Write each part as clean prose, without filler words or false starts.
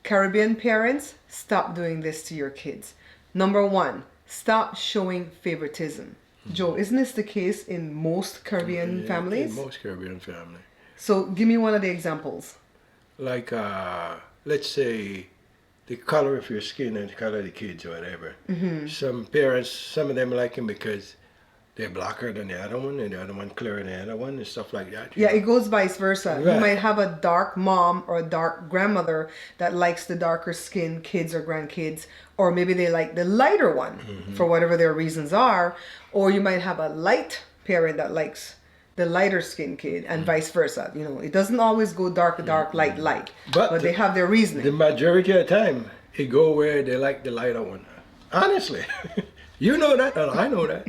Caribbean parents, stop doing this to your kids. Number one, stop showing favoritism. Joe, isn't this the case in most Caribbean families? In most Caribbean families. So give me one of the examples. Like, let's say, the color of your skin and the color of the kids or whatever. Some parents, some of them like him because they're blacker than the other one and the other one clearer than the other one and stuff like that. Yeah, it goes vice versa. Right. You might have a dark mom or a dark grandmother that likes the darker skinned kids or grandkids, or maybe they like the lighter one for whatever their reasons are, or you might have a light parent that likes the lighter skinned kid and vice versa. You know, it doesn't always go dark, light, light, but they have their reasoning. The majority of the time, it go where they like the lighter one. Honestly, you know that, and I know that.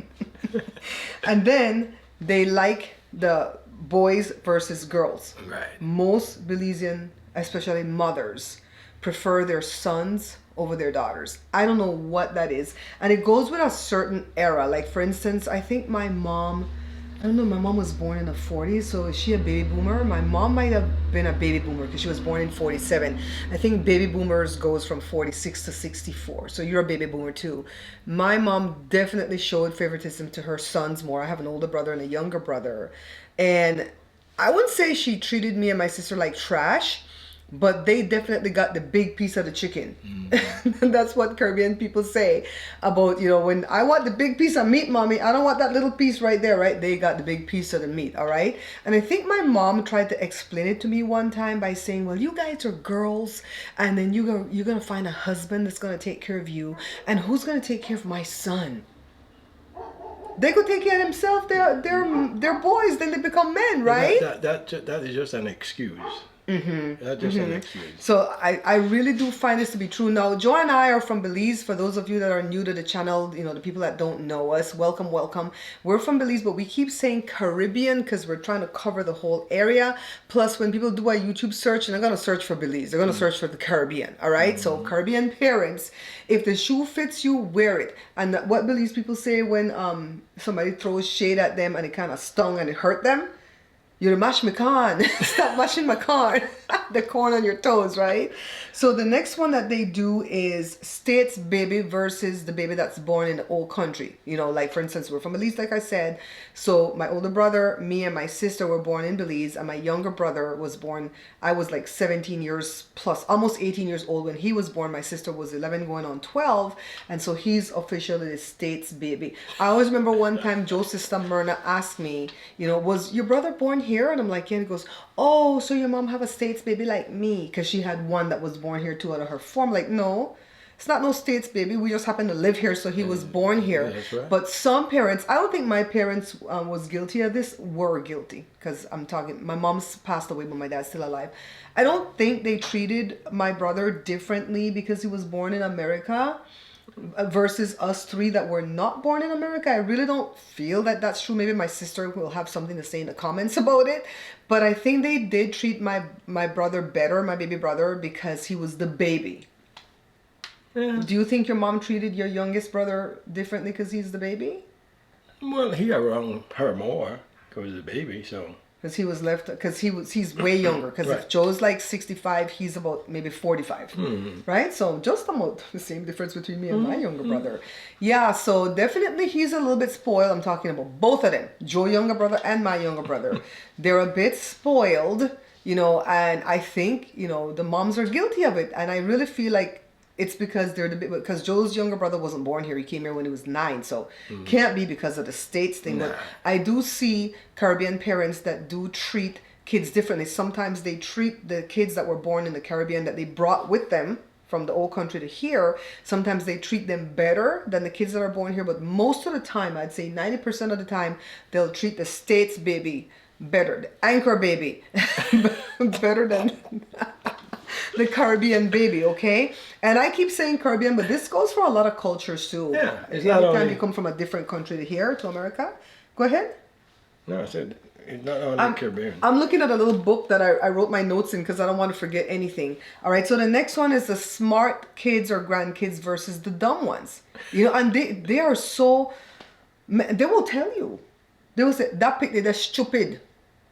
And then they like the boys versus girls. Right. Most Belizean, especially mothers, prefer their sons over their daughters. I don't know what that is. And it goes with a certain era. Like, for instance, I think my mom was born in the 40s, so is she a baby boomer? My mom might have been a baby boomer because she was born in 47. I think baby boomers goes from 46 to 64, so you're a baby boomer too. My mom definitely showed favoritism to her sons more. I have an older brother and a younger brother, and I wouldn't say she treated me and my sister like trash, but they definitely got the big piece of the chicken. That's what Caribbean people say about, you know, when I want the big piece of meat, mommy, I don't want that little piece right there, right? They got the big piece of the meat, all right? And I think my mom tried to explain it to me one time by saying, well, you guys are girls, and then you're going to find a husband that's going to take care of you, and who's going to take care of my son? They could take care of themselves. They're boys, then they become men, right? That is just an excuse. That's just an excuse. So I really do find this to be true. Now, Joe and I are from Belize. For those of you that are new to the channel, you know, the people that don't know us, welcome. We're from Belize, but we keep saying Caribbean because we're trying to cover the whole area. Plus, when people do a YouTube search, and they're going to search for Belize, they're going to search for the Caribbean, all right? So Caribbean parents, if the shoe fits you, wear it. And what Belize people say when somebody throws shade at them and it kind of stung and it hurt them, you mash my corn. Stop mashing my corn. The corn on your toes, right? So the next one that they do is state's baby versus the baby that's born in the old country. You know, like for instance, we're from Belize, like I said. So my older brother, me and my sister were born in Belize, and my younger brother was born, I was like 17 years plus, almost 18 years old when he was born. My sister was 11 going on 12. And so he's officially the state's baby. I always remember one time Joe's sister Myrna asked me, you know, was your brother born here? And I'm like, yeah. And he goes, oh, so your mom have a state's baby like me? Because she had one that was born here too out of her form. Like, no, it's not no state's baby. We just happen to live here, so he was born here. Yeah, that's right. But some parents, I don't think my parents was guilty of this, were guilty. Because I'm talking, my mom's passed away, but my dad's still alive. I don't think they treated my brother differently because he was born in America versus us three that were not born in America. I really don't feel that that's true. Maybe my sister will have something to say in the comments about it. But I think they did treat my brother better, my baby brother, because he was the baby. Yeah. Do you think your mom treated your youngest brother differently because he's the baby? Well, he around her more because he's a baby, so. Because he was left, because he's way younger. Because Right. if Joe's like 65, he's about maybe 45, right? So just about the same difference between me and my younger brother. Yeah, so definitely he's a little bit spoiled. I'm talking about both of them, Joe's younger brother and my younger brother. They're a bit spoiled, you know, and I think, you know, the moms are guilty of it. And I really feel like it's because because Joe's younger brother wasn't born here. He came here when he was 9, so can't be because of the states thing. Nah. But I do see Caribbean parents that do treat kids differently. Sometimes they treat the kids that were born in the Caribbean that they brought with them from the old country to here. Sometimes they treat them better than the kids that are born here. But most of the time, I'd say 90% of the time, they'll treat the state's baby better, the anchor baby, better than the Caribbean baby, okay? And I keep saying Caribbean, but this goes for a lot of cultures too. Yeah, it's not Anytime only- you come from a different country to here, to America. Go ahead. No, I said it's not only Caribbean. I'm looking at a little book that I wrote my notes in because I don't want to forget anything. All right, so the next one is the smart kids or grandkids versus the dumb ones. You know, and they are so, they will tell you. They will say, that picnic, they're stupid.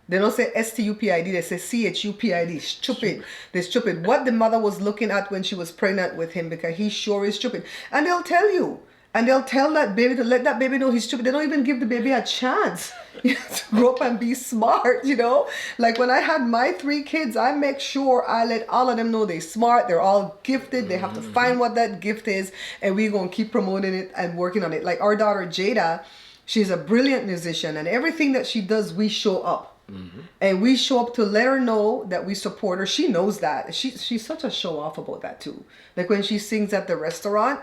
They don't say stupid, they say chupid. Stupid. They're stupid. What the mother was looking at when she was pregnant with him, because he sure is stupid. And they'll tell you. And they'll tell that baby to let that baby know he's stupid. They don't even give the baby a chance to grow up and be smart, you know? Like when I had my 3 kids, I make sure I let all of them know they're smart. They're all gifted. They have to find what that gift is. And we're going to keep promoting it and working on it. Like our daughter, Jada, she's a brilliant musician. And everything that she does, we show up. And we show up to let her know that we support her. She knows that. She's such a show off about that too. Like when she sings at the restaurant,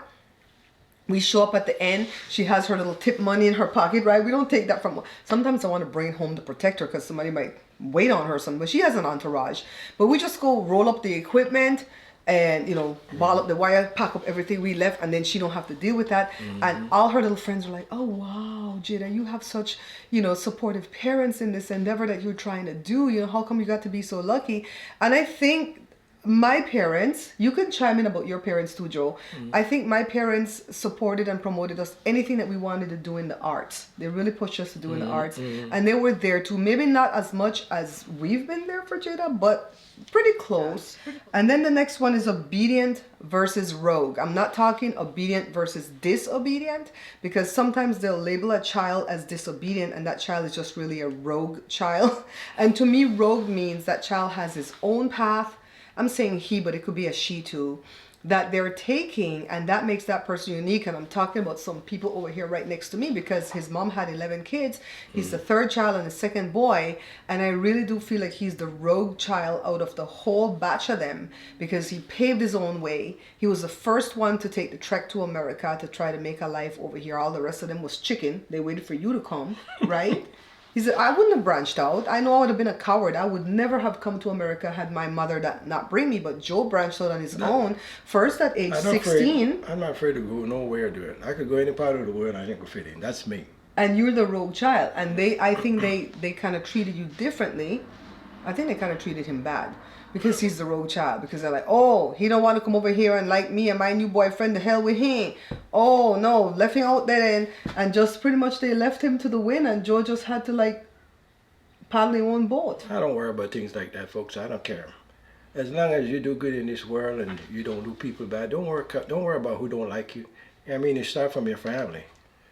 we show up at the end. She has her little tip money in her pocket, right? We don't take that from... Sometimes I want to bring it home to protect her because somebody might wait on her or something. But she has an entourage. But we just go roll up the equipment and, you know, ball up the wire, pack up everything we left, and then she don't have to deal with that. And all her little friends are like, oh, wow, Jada, you have such, you know, supportive parents in this endeavor that you're trying to do. You know, how come you got to be so lucky? And I think... my parents, you can chime in about your parents too, Joe. I think my parents supported and promoted us anything that we wanted to do in the arts. They really pushed us to do in the arts. And they were there too. Maybe not as much as we've been there for Jada, but pretty close. And then the next one is obedient versus rogue. I'm not talking obedient versus disobedient, because sometimes they'll label a child as disobedient and that child is just really a rogue child. And to me, rogue means that child has his own path. I'm saying he, but it could be a she too, that they're taking, and that makes that person unique. And I'm talking about some people over here right next to me, because his mom had 11 kids. He's the 3rd child and the 2nd boy. And I really do feel like he's the rogue child out of the whole batch of them, because he paved his own way. He was the first one to take the trek to America to try to make a life over here. All the rest of them was chicken. They waited for you to come, right? He said, I wouldn't have branched out. I know I would have been a coward. I would never have come to America had my mother not bring me. But Joe branched out on his own, first at age 16. I'm not afraid to go nowhere to it. I could go any part of the world and I can fit in. That's me. And you're the rogue child. And I think they kind of treated you differently. I think they kind of treated him bad. Because he's the rogue child. Because they're like, oh, he don't want to come over here and like me and my new boyfriend, the hell with him. Oh, no, left him out there. And just pretty much they left him to the wind. And Joe just had to like paddle his own boat. I don't worry about things like that, folks. I don't care. As long as you do good in this world and you don't do people bad, don't worry about who don't like you. I mean, it starts from your family.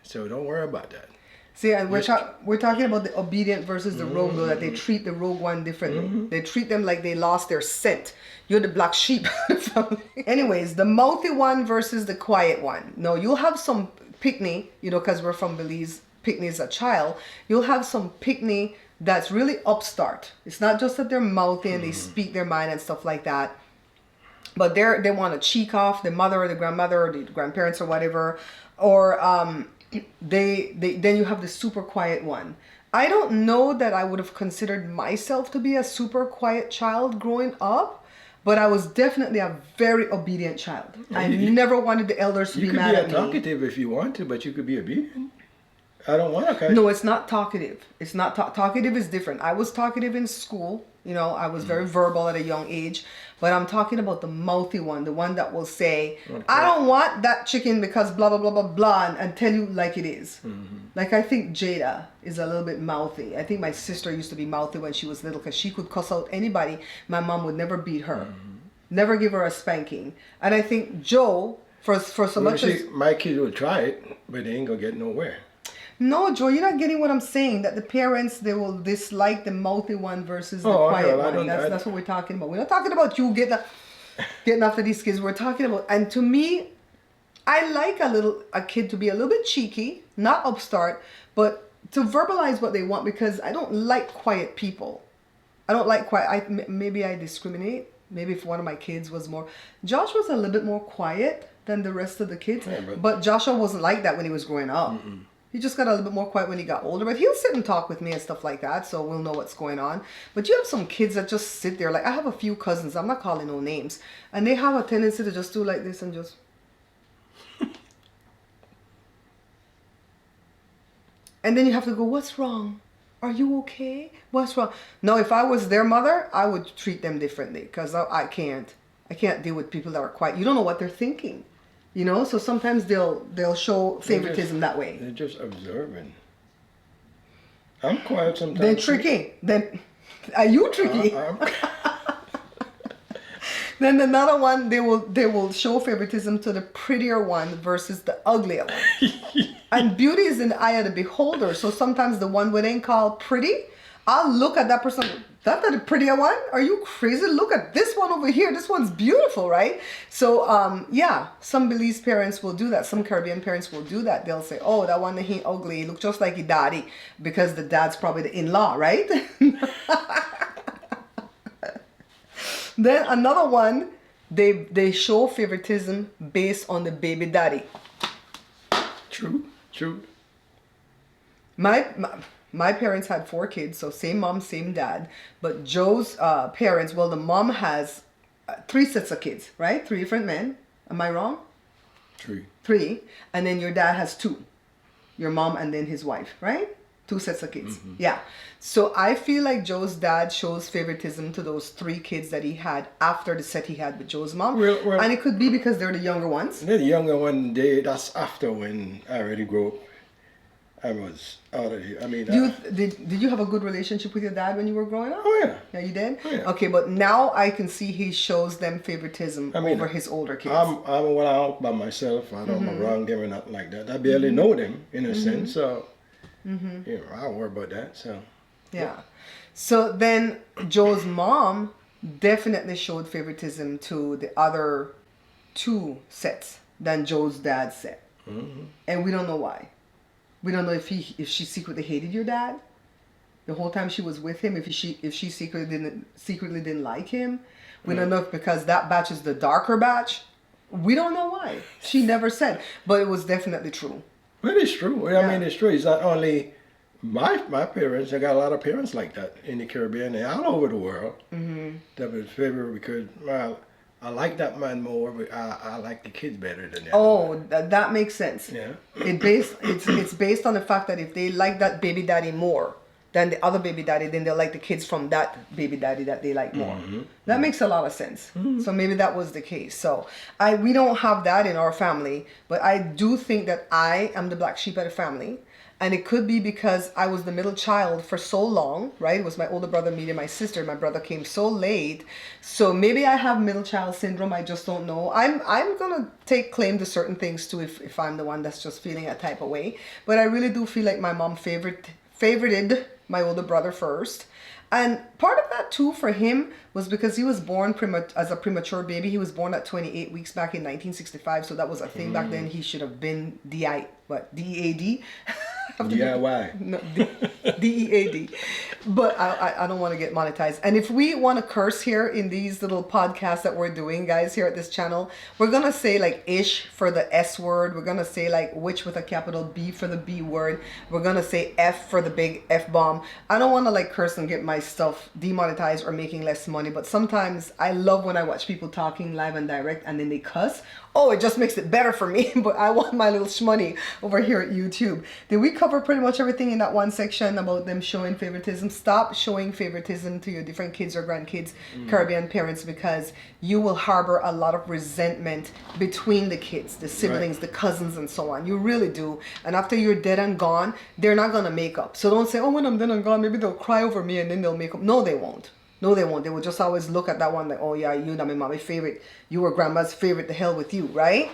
So don't worry about that. See, and we're talking about the obedient versus the rogue, though, that they treat the rogue one differently. They treat them like they lost their scent. You're the black sheep. Anyways, the mouthy one versus the quiet one. No, you'll have some pickney, you know, because we're from Belize. Pickney is a child. You'll have some pickney that's really upstart. It's not just that they're mouthy and they speak their mind and stuff like that. But they want to cheek off the mother or the grandmother or the grandparents or whatever. Or... then you have the super quiet one. I don't know that I would have considered myself to be a super quiet child growing up, but I was definitely a very obedient child. I never wanted the elders to be mad at me. You could be talkative if you want to, but you could be obedient. I don't want to. No, it's not talkative. It's not talkative is different. I was talkative in school. You know, I was very verbal at a young age. But I'm talking about the mouthy one, the one that will say, I don't want that chicken because blah, blah, blah, blah, blah, and tell you like it is. Like, I think Jada is a little bit mouthy. I think my sister used to be mouthy when she was little because she could cuss out anybody. My mom would never beat her, never give her a spanking. And I think Joe, for so much as... My kids will try it, but they ain't going to get nowhere. No, Joe, you're not getting what I'm saying. That the parents, they will dislike the mouthy one versus the quiet one. That's what we're talking about. We're not talking about you getting after these kids. We're talking about, and to me, I like a kid to be a little bit cheeky, not upstart, but to verbalize what they want, because I don't like quiet people. I don't like quiet. Maybe I discriminate. Maybe if one of my kids was more... Josh was a little bit more quiet than the rest of the kids, but Joshua wasn't like that when he was growing up. He just got a little bit more quiet when he got older, but he'll sit and talk with me and stuff like that, so we'll know what's going on. But you have some kids that just sit there. Like, I have a few cousins, I'm not calling no names, and they have a tendency to just do like this and just... And then you have to go, what's wrong? Are you okay? What's wrong? No, if I was their mother, I would treat them differently, because I can't deal with people that are quiet. You don't know what they're thinking. You know, so sometimes they'll show favoritism that way. They're just observing. I'm quiet sometimes. They're tricky. Are you tricky? Then another one, they will show favoritism to the prettier one versus the uglier one. And beauty is in the eye of the beholder. So sometimes the one we didn't call pretty, I'll look at that person. That's not the prettier one? Are you crazy? Look at this one over here. This one's beautiful, right? So yeah, some Belize parents will do that. Some Caribbean parents will do that. They'll say, oh, that one he ugly. He look just like his daddy, because the dad's probably the in-law, right? Then another one, they show favoritism based on the baby daddy. True. My parents had 4 kids, so same mom, same dad. But Joe's parents, well, the mom has 3 sets of kids, right? 3 different men. Am I wrong? 3. And then your dad has 2. Your mom and then his wife, right? 2 sets of kids. Mm-hmm. Yeah. So I feel like Joe's dad shows favoritism to those 3 kids that he had after the set he had with Joe's mom. Well, and it could be because they're the younger ones. The younger one, that's after when I already grew up. I was out of here. I mean, did you have a good relationship with your dad when you were growing up? Oh yeah. Yeah, you did? Oh, yeah. Okay, but now I can see he shows them favoritism over his older kids. I'm went out by myself. I don't wrong them or nothing like that. I barely know them in a sense, so I don't worry about that. So yeah. So then Joe's mom definitely showed favoritism to the other 2 sets than Joe's dad's set. Mm-hmm. And we don't know why. We don't know if she secretly hated your dad the whole time she was with him. If she secretly didn't like him. We don't know if because that batch is the darker batch. We don't know why. She never said, but it was definitely true. But it's true. I mean, it's true. It's not only my parents. I got a lot of parents like that in the Caribbean and all over the world. Mm-hmm. That was favorite because I like that man more, but I like the kids better than that. Oh, that makes sense. Yeah. It's based on the fact that if they like that baby daddy more than the other baby daddy, then they'll like the kids from that baby daddy that they like more. Mm-hmm. That makes a lot of sense. Mm-hmm. So maybe that was the case. So we don't have that in our family, but I do think that I am the black sheep of the family. And it could be because I was the middle child for so long, right? It was my older brother, me, and my sister. My brother came so late. So maybe I have middle child syndrome. I just don't know. I'm going to take claim to certain things too if I'm the one that's just feeling a type of way. But I really do feel like my mom favorited my older brother first. And part of that too for him was because he was born as a premature baby. He was born at 28 weeks back in 1965. So that was a thing back then. He should have been DEAD. DIY. No, DEAD. But I don't want to get monetized. And if we want to curse here in these little podcasts that we're doing, guys, here at this channel, we're going to say like ish for the S word. We're going to say like witch with a capital B for the B word. We're going to say F for the big F bomb. I don't want to like curse and get my stuff demonetized or making less money. But sometimes I love when I watch people talking live and direct and then they cuss. Oh, it just makes it better for me. But I want my little shmoney over here at YouTube. Did we cover pretty much everything in that one section about them showing favoritism? Stop showing favoritism to your different kids or grandkids, Caribbean parents, because you will harbor a lot of resentment between the kids, the siblings, the cousins, and so on. You really do. And after you're dead and gone, they're not going to make up. So don't say, oh, when I'm dead and gone, maybe they'll cry over me and then they'll make up. No, they won't. No, they won't. They will just always look at that one like, oh, yeah, you know, my mommy's favorite. You were grandma's favorite. The hell with you, right?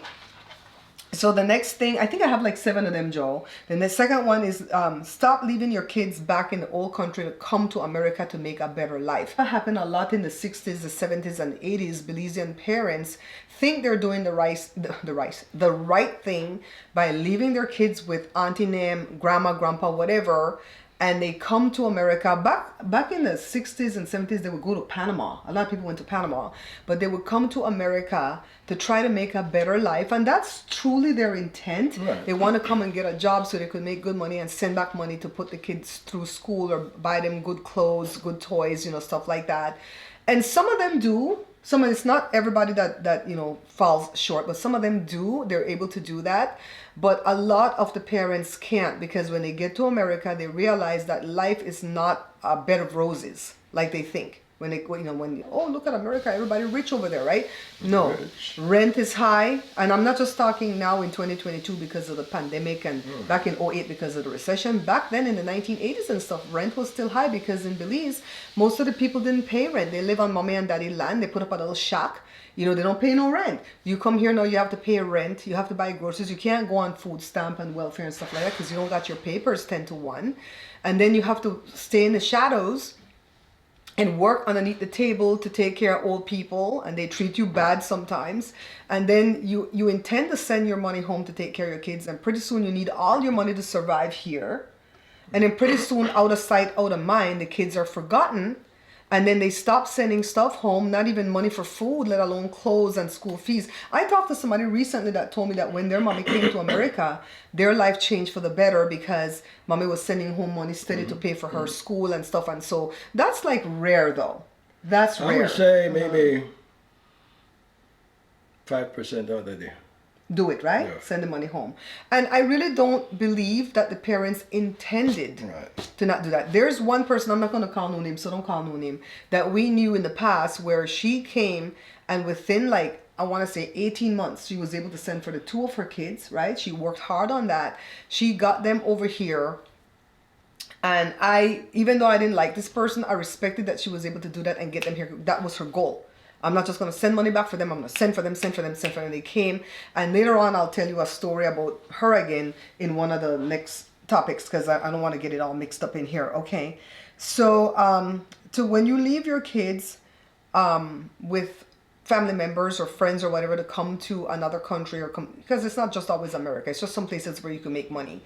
So the next thing, I think I have like 7 of them, Joe. Then the second one is stop leaving your kids back in the old country to come to America to make a better life. That happened a lot in the 60s, the 70s, and 80s. Belizean parents think they're doing the right thing by leaving their kids with auntie, name, grandma, grandpa, whatever. And they come to America. Back in the 60s and 70s, they would go to Panama. A lot of people went to Panama. But they would come to America to try to make a better life. And that's truly their intent. Right. They want to come and get a job so they could make good money and send back money to put the kids through school or buy them good clothes, good toys, stuff like that. And some of them do. It's not everybody that falls short, but some of them do. They're able to do that. But a lot of the parents can't, because when they get to America, they realize that life is not a bed of roses like they think. when they, when oh, look at America, everybody rich over there, right? No, Rich. rent is high, and I'm not just talking now in 2022 because of the pandemic and back in '08 because of the recession. Back then in the 1980s and stuff, rent was still high because in Belize, most of the people didn't pay rent. They live on mommy and daddy land. They put up a little shack. They don't pay no rent. You come here now, you have to pay rent. You have to buy groceries. You can't go on food stamp and welfare and stuff like that because you don't got your papers 10 to 1. And then you have to stay in the shadows and work underneath the table to take care of old people, and they treat you bad sometimes. And then you intend to send your money home to take care of your kids, and pretty soon you need all your money to survive here. And then pretty soon, out of sight, out of mind, the kids are forgotten. And then they stop sending stuff home, not even money for food, let alone clothes and school fees. I talked to somebody recently that told me that when their mommy came to America, their life changed for the better because mommy was sending home money steady to pay for her school and stuff. And so that's like rare though. That's rare. I would say maybe 5% out of the Do it, right? Yeah. Send the money home. And I really don't believe that the parents intended to not do that. There's one person, I'm not going to call no name, so don't call no name, that we knew in the past where she came and within like, I want to say 18 months, she was able to send for the 2 of her kids, right? She worked hard on that. She got them over here. And even though I didn't like this person, I respected that she was able to do that and get them here. That was her goal. I'm not just going to send money back for them. I'm going to send for them. And they came. And later on, I'll tell you a story about her again in one of the next topics because I don't want to get it all mixed up in here. Okay. So when you leave your kids with family members or friends or whatever to come to another country because it's not just always America. It's just some places where you can make money.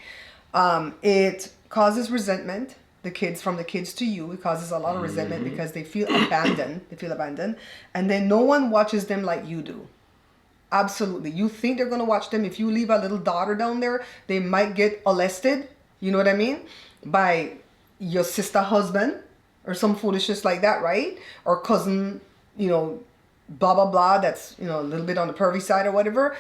It causes resentment. The kids to you. It causes a lot of resentment because they feel abandoned. And then no one watches them like you do. Absolutely. You think they're going to watch them. If you leave a little daughter down there, they might get molested. You know what I mean? By your sister husband or some foolishness like that, right? Or cousin, blah, blah, blah. That's, a little bit on the pervy side or whatever.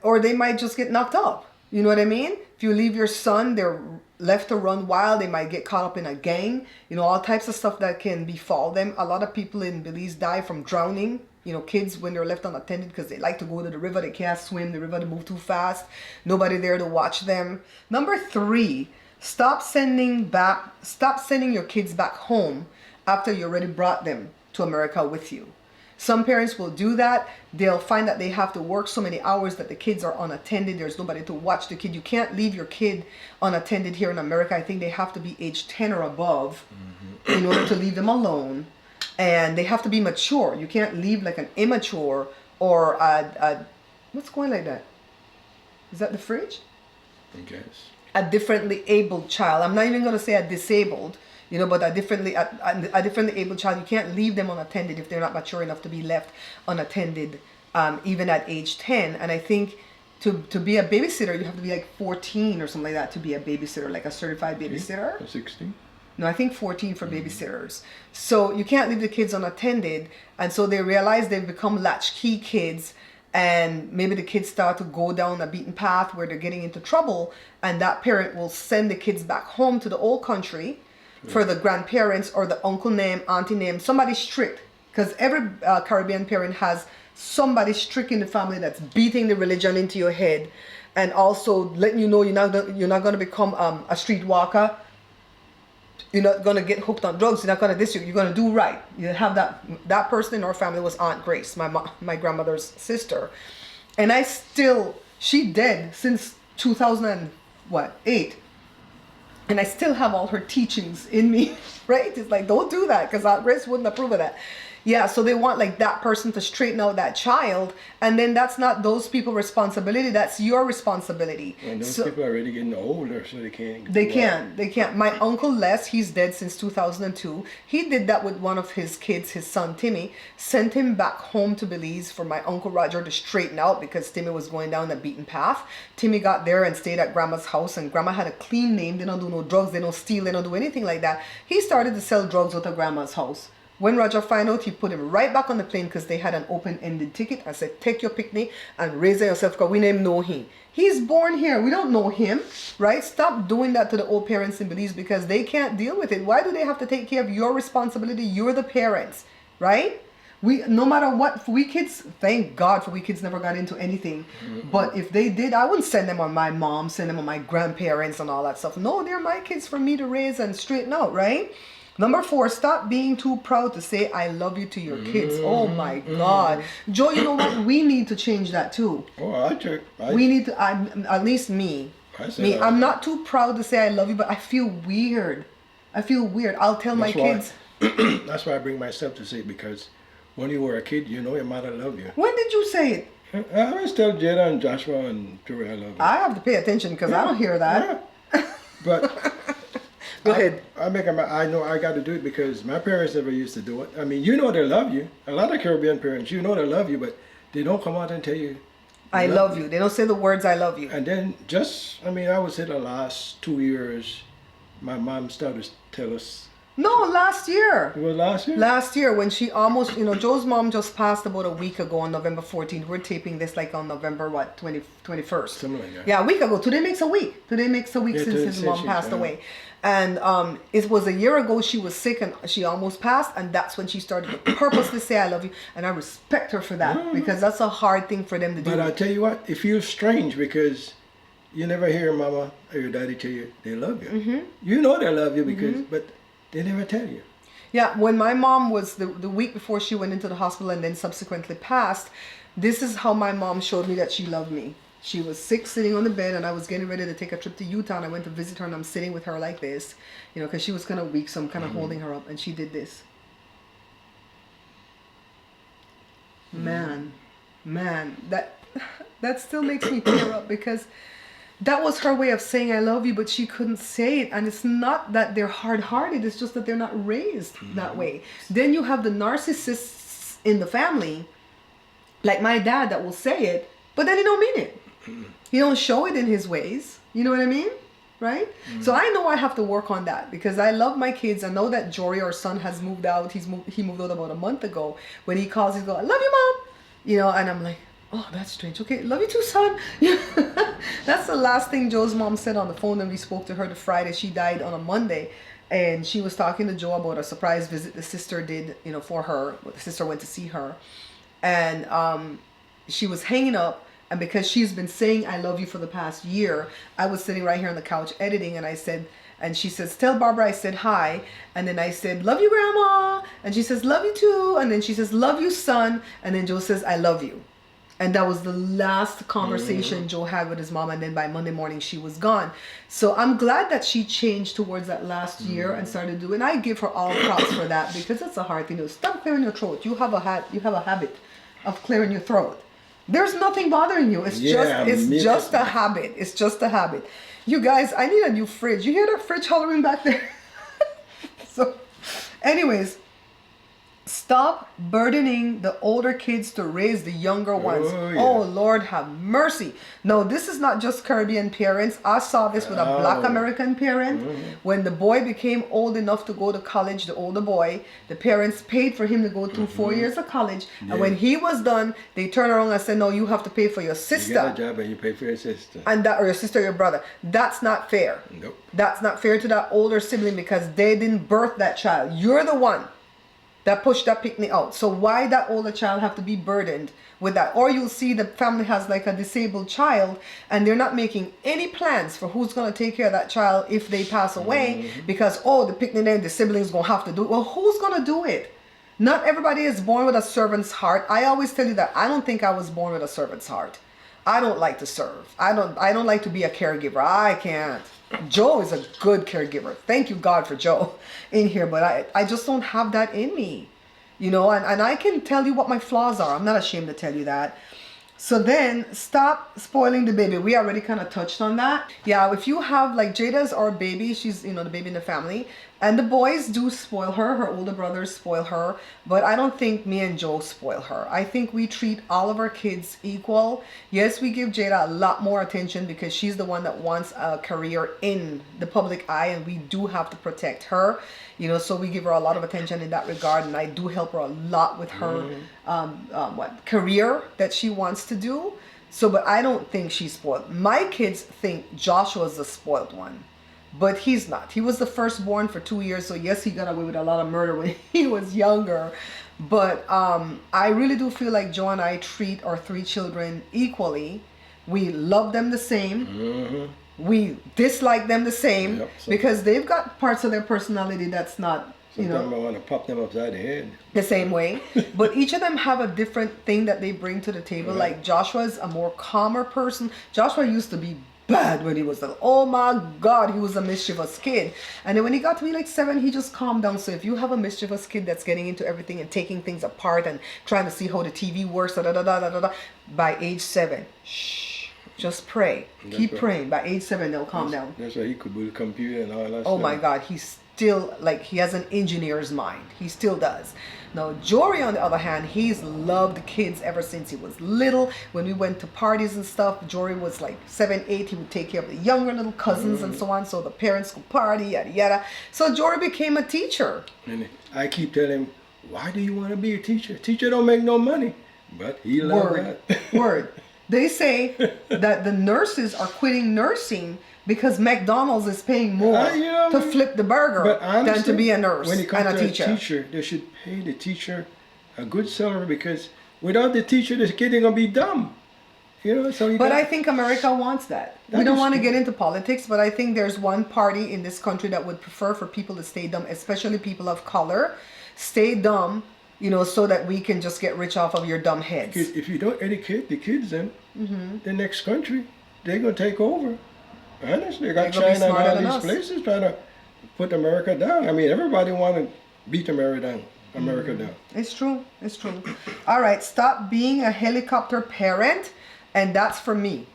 Or they might just get knocked up. You know what I mean? If you leave your son, they're left to run wild. They might get caught up in a gang. All types of stuff that can befall them. A lot of people in Belize die from drowning. Kids when they're left unattended because they like to go to the river. They can't swim. The river, they move too fast. Nobody there to watch them. Number 3, stop sending your kids back home after you already brought them to America with you. Some parents will do that. They'll find that they have to work so many hours that the kids are unattended. There's nobody to watch the kid. You can't leave your kid unattended here in America. I think they have to be age 10 or above in order to leave them alone. And they have to be mature. You can't leave like an immature or what's going like that? Is that the fridge? I guess. A differently abled child. I'm not even going to say a disabled. But a differently able child, you can't leave them unattended if they're not mature enough to be left unattended, even at age 10. And I think to be a babysitter, you have to be like 14 or something like that to be a babysitter, like a certified babysitter. 16? No, I think 14 for babysitters. So you can't leave the kids unattended. And so they realize they've become latchkey kids. And maybe the kids start to go down a beaten path where they're getting into trouble. And that parent will send the kids back home to the old country for the grandparents or the uncle name, auntie name, somebody strict. Because every Caribbean parent has somebody strict in the family that's beating the religion into your head and also letting you know you're not going to become a streetwalker. You're not going to get hooked on drugs. You're not going to this. You're going to do right. You have that person in our family was Aunt Grace, my grandmother's sister. And she dead since 2008. And I still have all her teachings in me, right? It's like, don't do that because Aunt Grace wouldn't approve of that. Yeah, so they want like that person to straighten out that child. And then that's not those people's responsibility. That's your responsibility. And those people are already getting older, so they can't. They can't. My uncle Les, he's dead since 2002. He did that with one of his kids, his son Timmy. Sent him back home to Belize for my uncle Roger to straighten out because Timmy was going down the beaten path. Timmy got there and stayed at grandma's house, and grandma had a clean name. They don't do no drugs. They don't steal. They don't do anything like that. He started to sell drugs out of grandma's house. When Roger found out, he put him right back on the plane because they had an open-ended ticket. I said, take your picnic and raise it yourself because we didn't know him. He's born here. We don't know him, right? Stop doing that to the old parents in Belize because they can't deal with it. Why do they have to take care of your responsibility? You're the parents, right? No matter what, we kids, thank God for we kids never got into anything. But if they did, I wouldn't send them on my mom, send them on my grandparents and all that stuff. No, they're my kids for me to raise and straighten out, right? Number 4, stop being too proud to say I love you to your kids. Oh my God. Joe, you know what? We need to change that too. Oh, we need to, at least me. I'm not too proud to say I love you, but I feel weird. I'll tell my kids. That's why I bring myself to say it, because when you were a kid, you know your mother loved you. When did you say it? I always tell Jada and Joshua and Jory I love you. I have to pay attention because I don't hear that. Yeah. But go ahead. I know I got to do it because my parents never used to do it. I mean, you know they love you. A lot of Caribbean parents, you know they love you, but they don't come out and tell you I love you. They don't say the words I love you. And then I would say the last 2 years, my mom started to tell us. No, last year. It was last year? Last year when she almost, Joe's mom just passed about a week ago on November 14th. We're taping this like on November, 21st? Something like that. Yeah, a week ago. Today makes a week since his mom passed away. And it was a year ago she was sick and she almost passed. And that's when she started to purposely say I love you. And I respect her for that because that's a hard thing for them to do. But I tell you what, it feels strange because you never hear your mama or your daddy tell you they love you. Mm-hmm. You know they love you because, but they never tell you. Yeah, when my mom was the week before she went into the hospital and then subsequently passed, this is how my mom showed me that she loved me. She was sick, sitting on the bed, and I was getting ready to take a trip to Utah, and I went to visit her, and I'm sitting with her like this, because she was kind of weak, so I'm kind of holding her up, and she did this. Man, that still makes me tear up because that was her way of saying I love you, but she couldn't say it. And it's not that they're hard-hearted, it's just that they're not raised that way. Then you have the narcissists in the family, like my dad, that will say it, but then he don't mean it. He don't show it in his ways. You know what I mean? Right? So I know I have to work on that because I love my kids. I know that Jory, our son, has moved out. He moved out about a month ago. When he calls, he's going, I love you, Mom. And I'm like, oh, that's strange. Okay, love you too, son. That's the last thing Joe's mom said on the phone when we spoke to her the Friday. She died on a Monday. And she was talking to Joe about a surprise visit the sister did, for her. The sister went to see her. And she was hanging up. And because she's been saying I love you for the past year, I was sitting right here on the couch editing. And I said, and she says, tell Barbara I said hi. And then I said, love you, Grandma. And she says, love you too. And then she says, love you, son. And then Joe says, I love you. And that was the last conversation Joe had with his mom. And then by Monday morning, she was gone. So I'm glad that she changed towards that last year and started doing. And I give her all props for that because that's a hard thing to do. Stop clearing your throat. You have a habit of clearing your throat. There's nothing bothering you. It's just a habit. It's just a habit. You guys, I need a new fridge. You hear that fridge hollering back there? So, anyways. Stop burdening the older kids to raise the younger ones. Oh, Lord, have mercy. No, this is not just Caribbean parents. I saw this with a Black American parent. When the boy became old enough to go to college, the older boy, the parents paid for him to go through 4 years of college. And when he was done, they turned around and said, no, you have to pay for your sister. You get a job and you pay for your sister. Or your sister or your brother. That's not fair. Nope. That's not fair to that older sibling because they didn't birth that child. You're the one that pushed that picnic out. So why that older child have to be burdened with that? Or you'll see the family has like a disabled child and they're not making any plans for who's going to take care of that child if they pass away because, the picnic then the siblings going to have to do it. Well, who's going to do it? Not everybody is born with a servant's heart. I always tell you that I don't think I was born with a servant's heart. I don't like to serve. I don't like to be a caregiver. I can't. Joe is a good caregiver. Thank you, God, for Joe in here. But I just don't have that in me, and I can tell you what my flaws are. I'm not ashamed to tell you that. So then stop spoiling the baby. We already kind of touched on that. Yeah, if you have like Jada's our baby, she's, the baby in the family. And the boys do spoil her. Her older brothers spoil her. But I don't think me and Joe spoil her. I think we treat all of our kids equal. Yes, we give Jada a lot more attention because she's the one that wants a career in the public eye, and we do have to protect her. So we give her a lot of attention in that regard, and I do help her a lot with her career that she wants to do. So, but I don't think she's spoiled. My kids think Joshua's the spoiled one. But he's not. He was the firstborn for 2 years, so yes, he got away with a lot of murder when he was younger. But I really do feel like Joe and I treat our 3 children equally. We love them the same. Mm-hmm. We dislike them the same because they've got parts of their personality that's not, Sometimes I want to pop them upside the head. The same way. But each of them have a different thing that they bring to the table. Right. Like Joshua's a more calmer person. Joshua used to be bad when he was little. Oh my God, he was a mischievous kid. And then when he got to be like 7, he just calmed down. So if you have a mischievous kid that's getting into everything and taking things apart and trying to see how the TV works, by age 7, shh, just pray. Keep praying. By age 7, they'll calm down. That's why he could build a computer and all that stuff. Oh my God, he's still, he has an engineer's mind. He still does. Now, Jory, on the other hand, he's loved kids ever since he was little. When we went to parties and stuff, Jory was like 7, 8. He would take care of the younger little cousins and so on, so the parents could party, yada, yada. So Jory became a teacher. And I keep telling him, why do you want to be a teacher? Teacher don't make no money. But he loves that. Word. They say that the nurses are quitting nursing because McDonald's is paying more to flip the burger than to be a nurse when it comes and a to teacher. A teacher, they should pay the teacher a good salary because without the teacher, the kid ain't gonna be dumb. But I think America wants that. We don't want to get into politics, but I think there's one party in this country that would prefer for people to stay dumb, especially people of color, stay dumb, so that we can just get rich off of your dumb heads. Because if you don't educate the kids, then the next country, they're gonna take over. Honestly, they got China and all these places trying to put America down. I mean, everybody want to beat America down. It's true. It's true. All right, stop being a helicopter parent, and that's for me.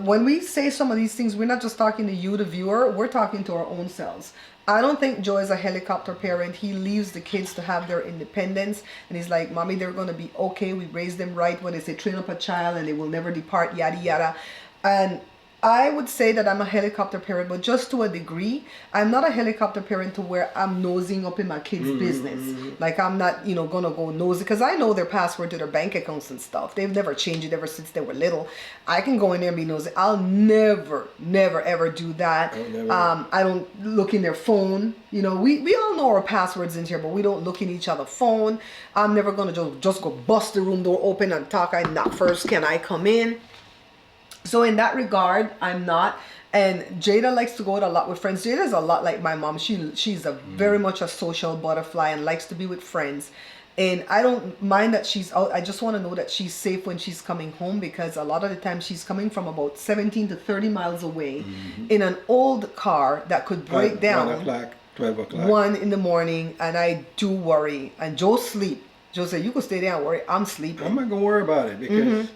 When we say some of these things, we're not just talking to you, the viewer. We're talking to our own selves. I don't think Joe is a helicopter parent. He leaves the kids to have their independence, and he's like, Mommy, they're going to be okay. We raised them right. When they say train up a child and they will never depart, yada, yada. And I would say that I'm a helicopter parent, but just to a degree. I'm not a helicopter parent to where I'm nosing up in my kids' business. Like I'm not, gonna go nosy because I know their password to their bank accounts and stuff. They've never changed it ever since they were little. I can go in there and be nosy. I'll never, ever do that. I don't look in their phone. We all know our passwords in here, but we don't look in each other's phone. I'm never gonna just go bust the room door open and talk. I knock first. Can I come in? So in that regard, I'm not. And Jada likes to go out a lot with friends. Jada's a lot like my mom. She's a very much a social butterfly and likes to be with friends. And I don't mind that she's out. I just want to know that she's safe when she's coming home, because a lot of the time she's coming from about 17 to 30 miles away in an old car that could break down 1 o'clock, 12 o'clock. 1 in the morning, and I do worry. And Joe sleep. Joe said, you can stay there and worry. I'm sleeping. I'm not going to worry about it because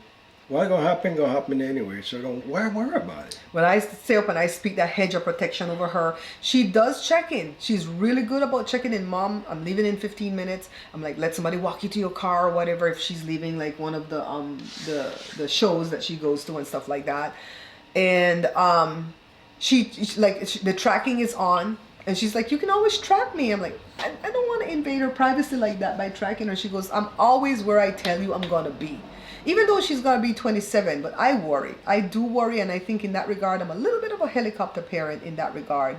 what's going to happen anyway. So don't worry about it. When I stay up and I speak that hedge of protection over her, she does check in. She's really good about checking in. Mom, I'm leaving in 15 minutes. I'm like, let somebody walk you to your car or whatever if she's leaving like one of the shows that she goes to and stuff like that. And the tracking is on. And she's like, you can always track me. I'm like, I don't want to invade her privacy like that by tracking her. She goes, I'm always where I tell you I'm going to be. Even though she's going to be 27, but I worry. I do worry, and I think in that regard, I'm a little bit of a helicopter parent in that regard.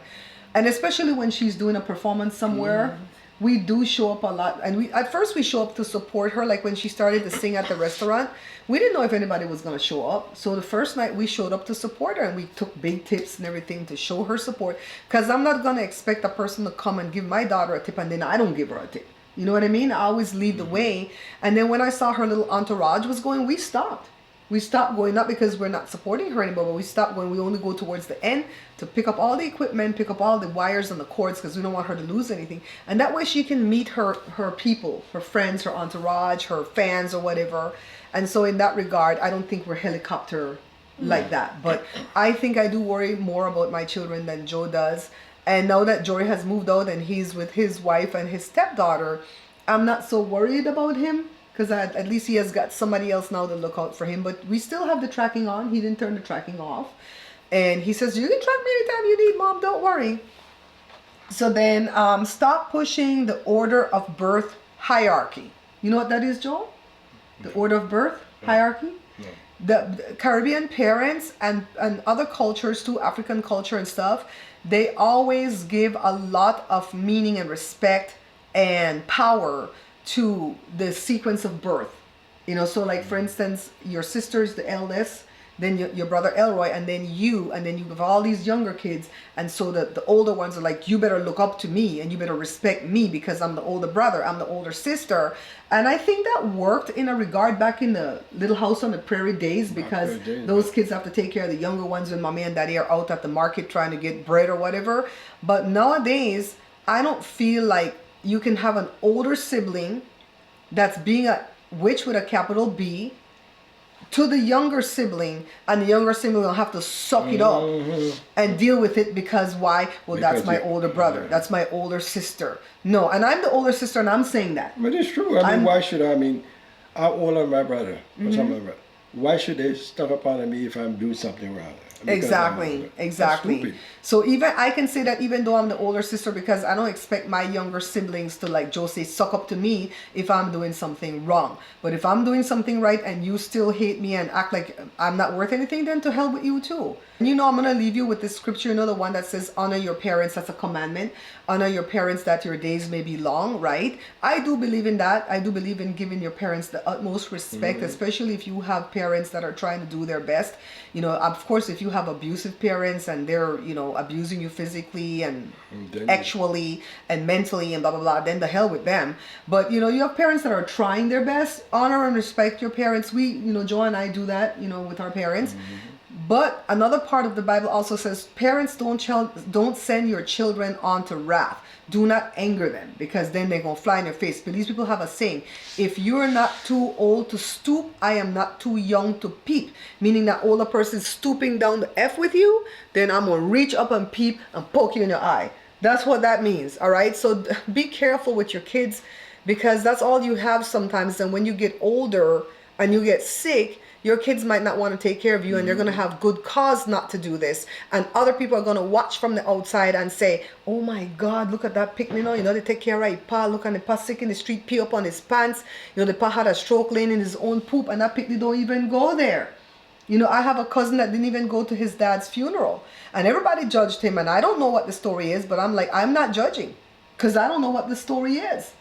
And especially when she's doing a performance somewhere, we do show up a lot. And at first we show up to support her. Like when she started to sing at the restaurant, we didn't know if anybody was going to show up. So the first night we showed up to support her, and we took big tips and everything to show her support. Because I'm not going to expect a person to come and give my daughter a tip and then I don't give her a tip. You know what I mean? I always lead the way. And then when I saw her little entourage was going, we stopped. We stopped going, not because we're not supporting her anymore, but we stopped going. We only go towards the end to pick up all the equipment, pick up all the wires and the cords, because we don't want her to lose anything. And that way she can meet her people, her friends, her entourage, her fans or whatever. And so in that regard, I don't think we're helicopter like that. But I think I do worry more about my children than Joe does. And now that Jory has moved out and he's with his wife and his stepdaughter, I'm not so worried about him because at least he has got somebody else now to look out for him. But we still have the tracking on. He didn't turn the tracking off. And he says, you can track me anytime you need, Mom, don't worry. So then stop pushing the order of birth hierarchy. You know what that is, Joel? The order of birth hierarchy? No. The Caribbean parents and other cultures too, African culture and stuff, they always give a lot of meaning and respect and power to the sequence of birth. You know, so like for instance, your sister is the eldest, then your brother Elroy, and then you have all these younger kids, and so the older ones are like, you better look up to me and you better respect me because I'm the older brother, I'm the older sister. And I think that worked in a regard back in the Little House on the Prairie days, because those kids have to take care of the younger ones when mommy and daddy are out at the market trying to get bread or whatever. But nowadays, I don't feel like you can have an older sibling that's being a witch with a capital B to the younger sibling, and the younger sibling will have to suck it up and deal with it because why? Well, because that's my older brother. That's my older sister. No, and I'm the older sister, and I'm saying that. But it's true. I mean, why should I? I mean, I'm older than my brother. Or something like that. Why should they stuck up on me if I'm doing something wrong? Exactly. So even I can say that even though I'm the older sister, because I don't expect my younger siblings to, like Joe say, suck up to me if I'm doing something wrong. But if I'm doing something right and you still hate me and act like I'm not worth anything, then to hell with you too. And you know, I'm going to leave you with this scripture, you know, the one that says honor your parents. That's a commandment. Honor your parents that your days may be long, right? I do believe in that. I do believe in giving your parents the utmost respect, especially if you have parents that are trying to do their best. You know, of course, if you have abusive parents and they're, you know, abusing you physically and actually and mentally and blah, blah, blah, then the hell with them. But, you know, you have parents that are trying their best. Honor and respect your parents. We, you know, Joe and I do that, you know, with our parents. But another part of the Bible also says, parents don't send your children on to wrath. Do not anger them, because then they're going to fly in your face. But these people have a saying, if you're not too old to stoop, I am not too young to peep. Meaning that older person stooping down to F with you, then I'm going to reach up and peep and poke you in your eye. That's what that means, all right? So be careful with your kids, because that's all you have sometimes. And when you get older and you get sick, your kids might not want to take care of you, and they're going to have good cause not to do this. And other people are going to watch from the outside and say, oh my God, look at that picnic. You know, they take care of his pa. Look at the pa sick in the street, pee up on his pants. You know, the pa had a stroke laying in his own poop, and that picnic don't even go there. You know, I have a cousin that didn't even go to his dad's funeral, and everybody judged him. And I don't know what the story is, but I'm like, I'm not judging, because I don't know what the story is.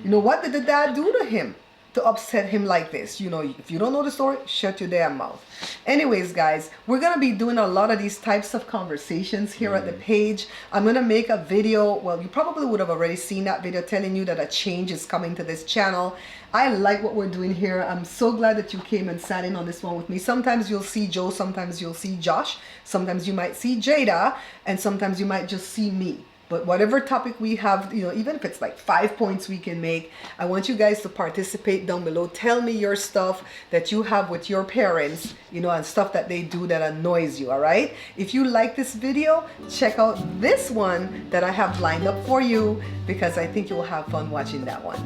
You know, what did the dad do to him to upset him like this? You know, if you don't know the story, shut your damn mouth. Anyways, guys, we're going to be doing a lot of these types of conversations here at the page. I'm going to make a video. Well, you probably would have already seen that video telling you that a change is coming to this channel. I like what we're doing here. I'm so glad that you came and sat in on this one with me. Sometimes you'll see Joe, sometimes you'll see Josh, sometimes you might see Jada, and sometimes you might just see me. But whatever topic we have, you know, even if it's like 5 points we can make, I want you guys to participate down below. Tell me your stuff that you have with your parents, you know, and stuff that they do that annoys you, all right? If you like this video, check out this one that I have lined up for you, because I think you'll have fun watching that one.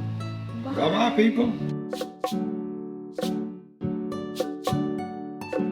Bye-bye, people.